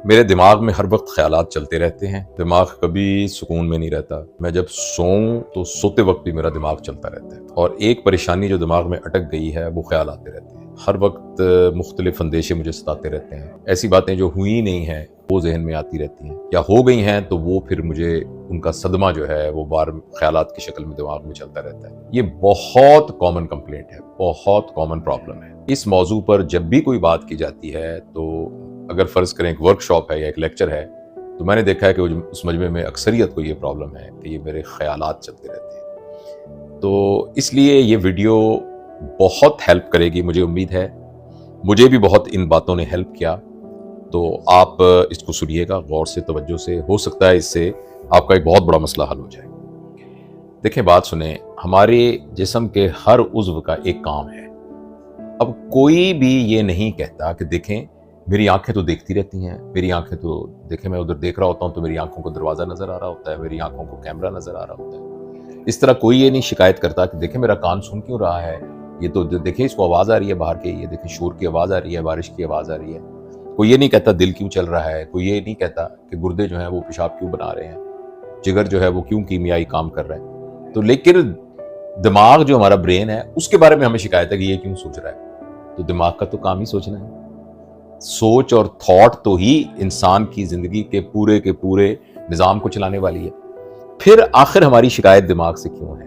میرے دماغ میں ہر وقت خیالات چلتے رہتے ہیں، دماغ کبھی سکون میں نہیں رہتا۔ میں جب سوؤں تو سوتے وقت بھی میرا دماغ چلتا رہتا ہے، اور ایک پریشانی جو دماغ میں اٹک گئی ہے وہ خیال آتے رہتے ہیں۔ ہر وقت مختلف اندیشے مجھے ستاتے رہتے ہیں، ایسی باتیں جو ہوئی نہیں ہیں وہ ذہن میں آتی رہتی ہیں، یا ہو گئی ہیں تو وہ پھر مجھے ان کا صدمہ جو ہے وہ بار خیالات کی شکل میں دماغ میں چلتا رہتا ہے۔ یہ بہت کامن کمپلینٹ ہے، بہت کامن پرابلم ہے۔ اس موضوع پر جب بھی کوئی بات کی جاتی ہے تو اگر فرض کریں ایک ورک شاپ ہے یا ایک لیکچر ہے، تو میں نے دیکھا ہے کہ اس مجمع میں اکثریت کو یہ پرابلم ہے کہ یہ میرے خیالات چلتے رہتے ہیں۔ تو اس لیے یہ ویڈیو بہت ہیلپ کرے گی، مجھے امید ہے۔ مجھے بھی بہت ان باتوں نے ہیلپ کیا، تو آپ اس کو سنیے گا غور سے، توجہ سے، ہو سکتا ہے اس سے آپ کا ایک بہت بڑا مسئلہ حل ہو جائے۔ دیکھیں، بات سنیں، ہمارے جسم کے ہر عضو کا ایک کام ہے۔ اب کوئی بھی یہ نہیں کہتا کہ دیکھیں میری آنکھیں تو دیکھتی رہتی ہیں، میری آنکھیں تو دیکھیں میں ادھر دیکھ رہا ہوتا ہوں تو میری آنکھوں کو دروازہ نظر آ رہا ہوتا ہے، میری آنکھوں کو کیمرہ نظر آ رہا ہوتا ہے۔ اس طرح کوئی یہ نہیں شکایت کرتا کہ دیکھیں میرا کان سن کیوں رہا ہے، یہ تو دیکھیں اس کو آواز آ رہی ہے باہر کی، یہ دیکھیں شور کی آواز آ رہی ہے، بارش کی آواز آ رہی ہے۔ کوئی یہ نہیں کہتا دل کیوں چل رہا ہے، کوئی یہ نہیں کہتا کہ گردے جو ہیں وہ پیشاب کیوں بنا رہے ہیں، جگر جو ہے وہ کیوں کیمیائی کام کر رہا ہے۔ تو لیکن دماغ جو ہمارا برین ہے اس کے بارے میں ہمیں شکایت ہے کہ یہ کیوں سوچ رہا ہے۔ تو دماغ کا تو کام ہی سوچنا ہے۔ سوچ اور تھاٹ تو ہی انسان کی زندگی کے پورے نظام کو چلانے والی ہے۔ پھر آخر ہماری شکایت دماغ سے کیوں ہے؟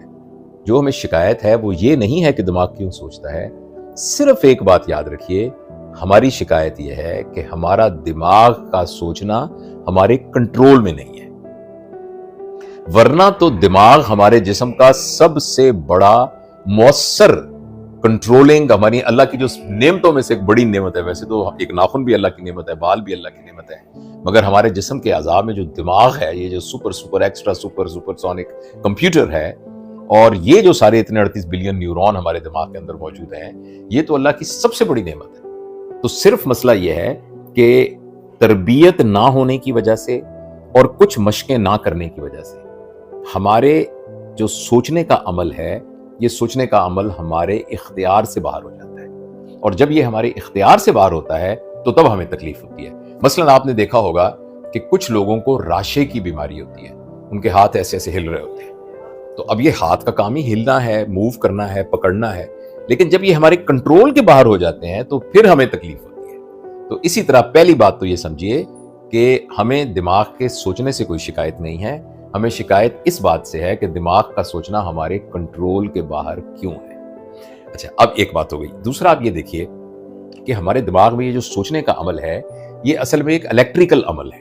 جو ہمیں شکایت ہے وہ یہ نہیں ہے کہ دماغ کیوں سوچتا ہے، صرف ایک بات یاد رکھیے، ہماری شکایت یہ ہے کہ ہمارا دماغ کا سوچنا ہمارے کنٹرول میں نہیں ہے۔ ورنہ تو دماغ ہمارے جسم کا سب سے بڑا مؤثر کنٹرولنگ، ہماری اللہ کی جو نعمتوں میں سے ایک بڑی نعمت ہے۔ ویسے تو ایک ناخن بھی اللہ کی نعمت ہے، بال بھی اللہ کی نعمت ہے، مگر ہمارے جسم کے اعضاء میں جو دماغ ہے، یہ جو super extra super sonic computer ہے، اور یہ جو سارے اتنے 38 بلین نیورون ہمارے دماغ کے اندر موجود ہیں، یہ تو اللہ کی سب سے بڑی نعمت ہے۔ تو صرف مسئلہ یہ ہے کہ تربیت نہ ہونے کی وجہ سے اور کچھ مشقیں نہ کرنے کی وجہ سے ہمارے جو سوچنے کا عمل ہے، یہ سوچنے کا عمل ہمارے اختیار سے باہر ہو جاتا ہے، اور جب یہ ہمارے اختیار سے باہر ہوتا ہے تو تب ہمیں تکلیف ہوتی ہے۔ مثلا آپ نے دیکھا ہوگا کہ کچھ لوگوں کو راشے کی بیماری ہوتی ہے، ان کے ہاتھ ایسے ایسے ہل رہے ہوتے ہیں۔ تو اب یہ ہاتھ کا کام ہی ہلنا ہے، موو کرنا ہے، پکڑنا ہے، لیکن جب یہ ہمارے کنٹرول کے باہر ہو جاتے ہیں تو پھر ہمیں تکلیف ہوتی ہے۔ تو اسی طرح پہلی بات تو یہ سمجھیے کہ ہمیں دماغ کے سوچنے سے کوئی شکایت نہیں ہے، ہمیں شکایت اس بات سے ہے کہ دماغ کا سوچنا ہمارے کنٹرول کے باہر کیوں ہے۔ اچھا، اب ایک بات ہو گئی۔ دوسرا آپ یہ دیکھیے کہ ہمارے دماغ میں یہ جو سوچنے کا عمل ہے، یہ اصل میں ایک الیکٹریکل عمل ہے۔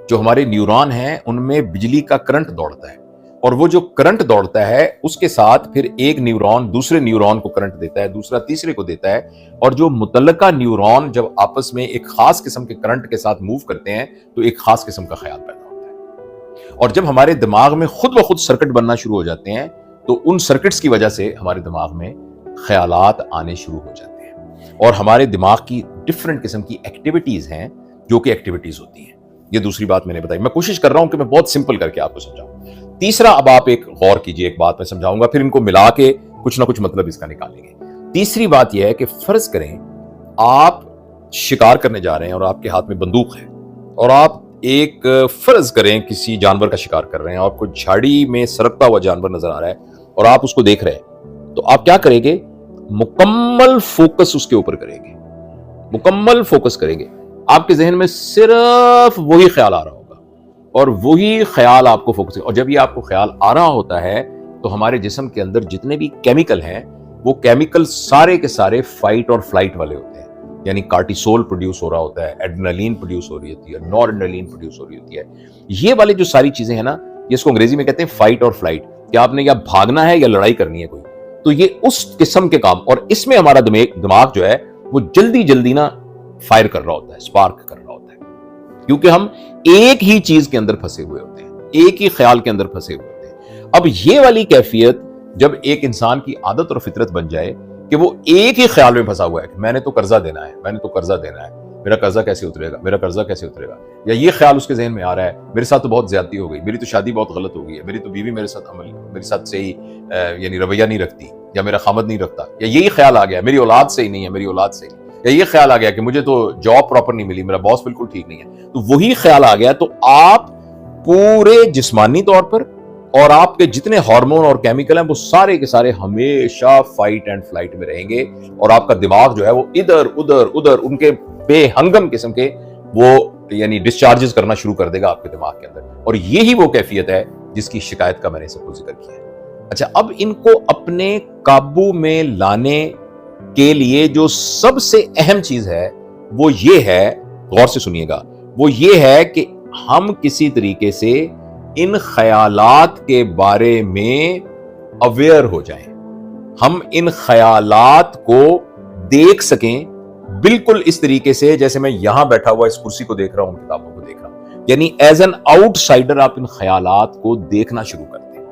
جو ہمارے نیورون ہیں ان میں بجلی کا کرنٹ دوڑتا ہے، اور وہ جو کرنٹ دوڑتا ہے اس کے ساتھ پھر ایک نیورون دوسرے نیورون کو کرنٹ دیتا ہے، دوسرا تیسرے کو دیتا ہے، اور جو متعلقہ نیورون جب آپس میں ایک خاص قسم کے کرنٹ کے ساتھ موو کرتے ہیں تو ایک خاص قسم کا خیال پیدا ہوتا ہے۔ اور جب ہمارے دماغ میں خود بخود سرکٹ بننا شروع ہو جاتے ہیں تو ان سرکٹس کی وجہ سے ہمارے دماغ میں خیالات آنے شروع ہو جاتے ہیں، اور ہمارے دماغ کی ڈفرنٹ قسم کی ایکٹیویٹیز ہیں جو کہ ایکٹیویٹیز ہوتی ہیں۔ یہ دوسری بات میں نے بتائی۔ میں کوشش کر رہا ہوں کہ میں بہت سمپل کر کے آپ کو سمجھاؤں۔ تیسرا، اب آپ ایک غور کیجئے، ایک بات میں سمجھاؤں گا، پھر ان کو ملا کے کچھ نہ کچھ مطلب اس کا نکالیں گے۔ تیسری بات یہ ہے کہ فرض کریں آپ شکار کرنے جا رہے ہیں اور آپ کے ہاتھ میں بندوق ہے، اور آپ ایک فرض کریں کسی جانور کا شکار کر رہے ہیں، آپ کو جھاڑی میں سرکتا ہوا جانور نظر آ رہا ہے اور آپ اس کو دیکھ رہے ہیں، تو آپ کیا کریں گے؟ مکمل فوکس اس کے اوپر کریں گے، مکمل فوکس کریں گے۔ آپ کے ذہن میں صرف وہی خیال آ رہا ہوگا، اور وہی خیال آپ کو فوکس، اور جب یہ آپ کو خیال آ رہا ہوتا ہے تو ہمارے جسم کے اندر جتنے بھی کیمیکل ہیں وہ کیمیکل سارے کے سارے فائٹ اور فلائٹ والے ہوتے ہیں، یعنی کارٹیسول پروڈیوس ہو رہا ہوتا ہے، ایڈرینلین پروڈیوس ہو رہی ہوتی ہے، نور ایڈرینلین پروڈیوس ہو رہی ہوتی ہے۔ یہ والے جو ساری چیزیں ہیں نا، اس کو انگریزی میں کہتے ہیں فائٹ اور فلائٹ، کہ آپ نے یا بھاگنا ہے یا لڑائی کرنی ہے کوئی، تو یہ اس قسم کے کام، اور اس میں ہمارا دماغ جو ہے وہ جلدی نا فائر کر رہا ہوتا ہے، سپارک کر رہا ہوتا ہے، کیونکہ ہم ایک ہی چیز کے اندر پھنسے ہوئے ہوتے ہیں، ایک ہی خیال کے اندر پھنسے ہوئے ہوتے ہیں۔ اب یہ والی کیفیت جب ایک انسان کی عادت اور فطرت بن جائے کہ وہ ایک ہی خیال میں پھنسا ہوا ہے کہ میں نے تو قرضہ دینا ہے، میں نے تو قرضہ دینا ہے، میرا قرضہ کیسے اترے گا، میرا قرضہ کیسے اترے گا، یا یہ خیال اس کے ذہن میں آ رہا ہے میرے ساتھ تو بہت زیادتی ہو گئی، میری تو شادی بہت غلط ہو گئی ہے، میری تو بیوی میرے ساتھ صحیح یعنی رویہ نہیں رکھتی، یا میرا خامد نہیں رکھتا، یا یہی خیال آ گیا میری اولاد سے ہی نہیں ہے، میری اولاد سے ہی نہیں۔ یا یہ خیال آ گیا کہ مجھے تو جاب پراپر نہیں ملی, میرا باس بالکل ٹھیک نہیں ہے, تو وہی خیال آ گیا, تو آپ پورے جسمانی طور پر اور آپ کے جتنے ہارمون اور کیمیکل ہیں وہ سارے کے سارے ہمیشہ فائٹ اینڈ فلائٹ میں رہیں گے, اور آپ کا دماغ جو ہے وہ ادھر ادھر ان کے بے ہنگم قسم کے وہ یعنی ڈسچارجز کرنا شروع کر دے گا آپ کے دماغ کے اندر, اور یہی وہ کیفیت ہے جس کی شکایت کا میں نے سب کو ذکر کیا ہے. اچھا, اب ان کو اپنے قابو میں لانے کے لیے جو سب سے اہم چیز ہے وہ یہ ہے, غور سے سنیے گا, وہ یہ ہے کہ ہم کسی طریقے سے ان خیالات کے بارے میں اویئر ہو جائیں, ہم ان خیالات کو دیکھ سکیں بالکل اس طریقے سے جیسے میں یہاں بیٹھا ہوا اس کرسی کو دیکھ رہا ہوں, کتابوں کو دیکھ رہا ہوں, یعنی ایز این آؤٹ سائڈر آپ ان خیالات کو دیکھنا شروع کرتے ہیں.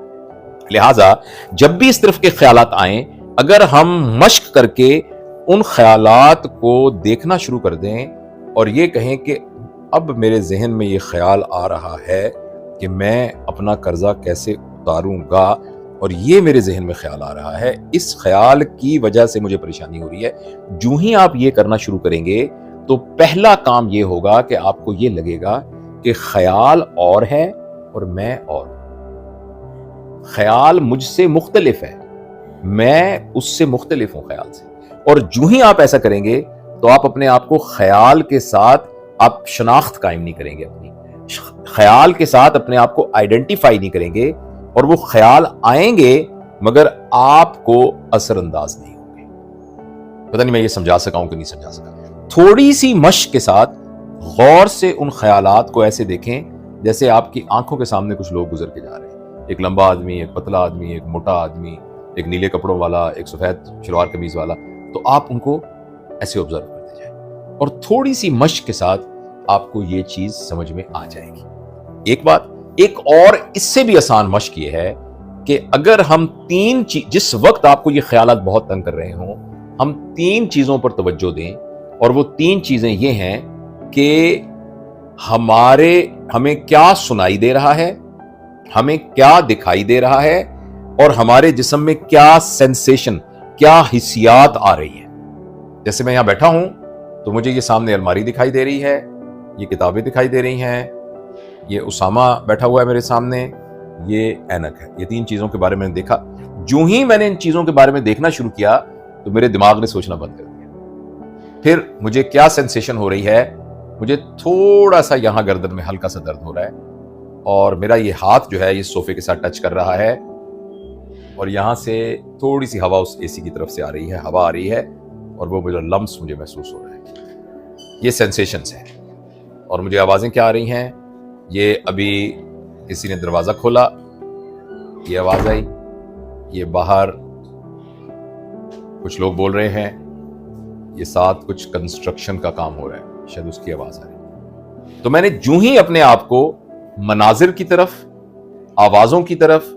لہٰذا جب بھی اس طرف کے خیالات آئیں, اگر ہم مشق کر کے ان خیالات کو دیکھنا شروع کر دیں اور یہ کہیں کہ اب میرے ذہن میں یہ خیال آ رہا ہے کہ میں اپنا قرضہ کیسے اتاروں گا, اور یہ میرے ذہن میں خیال آ رہا ہے, اس خیال کی وجہ سے مجھے پریشانی ہو رہی ہے. جو ہی آپ یہ کرنا شروع کریں گے تو پہلا کام یہ ہوگا کہ آپ کو یہ لگے گا کہ خیال اور ہے اور میں اور, خیال مجھ سے مختلف ہے, میں اس سے مختلف ہوں خیال سے. اور جو ہی آپ ایسا کریں گے تو آپ اپنے آپ کو خیال کے ساتھ آپ شناخت قائم نہیں کریں گے, اپنی خیال کے ساتھ اپنے آپ کو آئیڈینٹیفائی نہیں کریں گے, اور وہ خیال آئیں گے مگر آپ کو اثر انداز نہیں ہوں گے. پتہ نہیں میں یہ سمجھا سکا ہوں کہ نہیں سمجھا سکا. تھوڑی سی مشق کے ساتھ غور سے ان خیالات کو ایسے دیکھیں جیسے آپ کی آنکھوں کے سامنے کچھ لوگ گزر کے جا رہے ہیں, ایک لمبا آدمی, ایک پتلا آدمی, ایک موٹا آدمی, ایک نیلے کپڑوں والا, ایک سفید شلوار قمیض والا, تو آپ ان کو ایسے آبزرو کرتے جائیں, اور تھوڑی سی مشق کے ساتھ آپ کو یہ چیز سمجھ میں آ جائے گی. ایک بات, ایک اور اس سے بھی آسان مشق یہ ہے کہ اگر ہم جس وقت آپ کو یہ خیالات بہت تنگ کر رہے ہوں, ہم 3 چیزوں پر توجہ دیں, اور وہ 3 چیزیں یہ ہیں کہ ہمیں کیا سنائی دے رہا ہے, ہمیں کیا دکھائی دے رہا ہے, اور ہمارے جسم میں کیا سینسیشن, کیا حسیات آ رہی ہیں. جیسے میں یہاں بیٹھا ہوں تو مجھے یہ سامنے الماری دکھائی دے رہی ہے, یہ کتابیں دکھائی دے رہی ہیں, یہ اسامہ بیٹھا ہوا ہے میرے سامنے, یہ اینک ہے. یہ 3 چیزوں کے بارے میں نے دیکھا. جو ہی میں نے ان چیزوں کے بارے میں دیکھنا شروع کیا تو میرے دماغ نے سوچنا بند کر دیا. پھر مجھے کیا سینسیشن ہو رہی ہے, مجھے تھوڑا سا یہاں گردن میں ہلکا سا درد ہو رہا ہے, اور میرا یہ ہاتھ جو ہے یہ صوفے کے ساتھ ٹچ کر رہا ہے, اور یہاں سے تھوڑی سی ہوا اس اے سی کی طرف سے آ رہی ہے, ہوا آ رہی ہے, اور وہ لمس مجھے محسوس ہو رہا ہے. یہ سینسیشنز ہیں. اور مجھے آوازیں کیا آ رہی ہیں, یہ ابھی کسی نے دروازہ کھولا, یہ آواز آئی, یہ باہر کچھ لوگ بول رہے ہیں, یہ ساتھ کچھ کنسٹرکشن کا کام ہو رہا ہے, شاید اس کی آواز آ رہی ہے. تو میں نے جو ہی اپنے آپ کو مناظر کی طرف, آوازوں کی طرف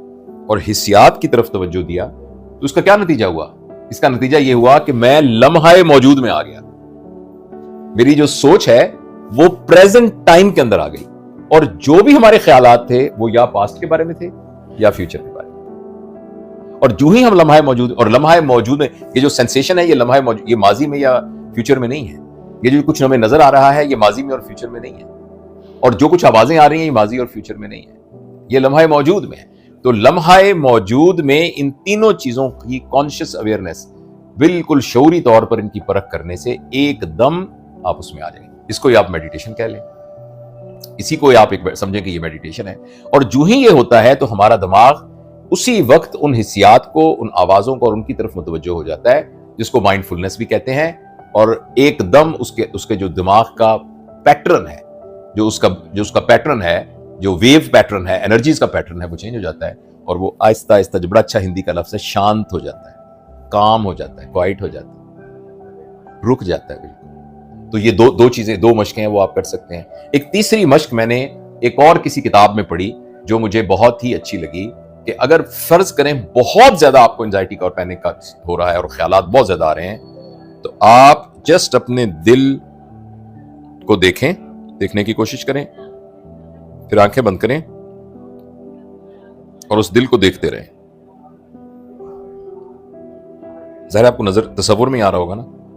اور حسیات کی طرف توجہ دیا تو اس کا کیا نتیجہ ہوا؟ اس کا نتیجہ یہ ہوا کہ میں لمحہ موجود میں آ گیا. میری جو سوچ ہے وہ پریزنٹ ٹائم کے اندر آ گئی, اور جو بھی ہمارے خیالات تھے وہ یا پاسٹ کے بارے میں تھے یا فیوچر کے بارے میں. اور جو ہی ہم لمحہ موجود, اور لمحہ موجود میں یہ جو سینسیشن ہے یہ لمحہ موجود, یہ ماضی میں یا فیوچر میں نہیں ہے. یہ جو کچھ ہمیں نظر آ رہا ہے یہ ماضی میں اور فیوچر میں نہیں ہے, اور جو کچھ آوازیں آ رہی ہیں یہ ماضی اور فیوچر میں نہیں ہے, یہ لمحہ موجود میں ہے. تو لمحہ موجود میں ان تینوں چیزوں کی کانشیس اویئرنیس, بالکل شعوری طور پر ان کی پرکھ کرنے سے ایک دم آپ اس میں آ جائیں گے. اس کو آپ میڈیٹیشن کہہ لیں, اسی کو آپ ایک سمجھیں کہ یہ میڈیٹیشن ہے. اور جو ہی یہ ہوتا ہے تو ہمارا دماغ اسی وقت ان حسیات کو, ان آوازوں کو اور ان کی طرف متوجہ ہو جاتا ہے, جس کو مائنڈ فلنس بھی کہتے ہیں. اور ایک دم اس کے جو دماغ کا پیٹرن ہے, جو اس کا پیٹرن ہے, جو ویو پیٹرن ہے, انرجیز کا پیٹرن ہے, وہ چینج ہو جاتا ہے, اور وہ آہستہ آہستہ, جو بڑا اچھا ہندی کا لفظ ہے, شانت ہو جاتا ہے, کام ہو جاتا ہے, کوائٹ ہو جاتا ہے, رک جاتا ہے بالکل. تو یہ دو چیزیں, 2 مشقیں ہیں وہ آپ کر سکتے ہیں. ایک تیسری مشق میں نے ایک اور کسی کتاب میں پڑھی جو مجھے بہت ہی اچھی لگی, کہ اگر فرض کریں بہت زیادہ آپ کو انزائٹی کا اور پینک کا ہو رہا ہے اور خیالات بہت زیادہ آ رہے ہیں, تو آپ جسٹ اپنے دل کو دیکھنے کی کوشش کریں, پھر آنکھیں بند کریں اور اس دل کو دیکھتے رہیں. ظاہر آپ کو نظر تصور میں آ رہا ہوگا نا,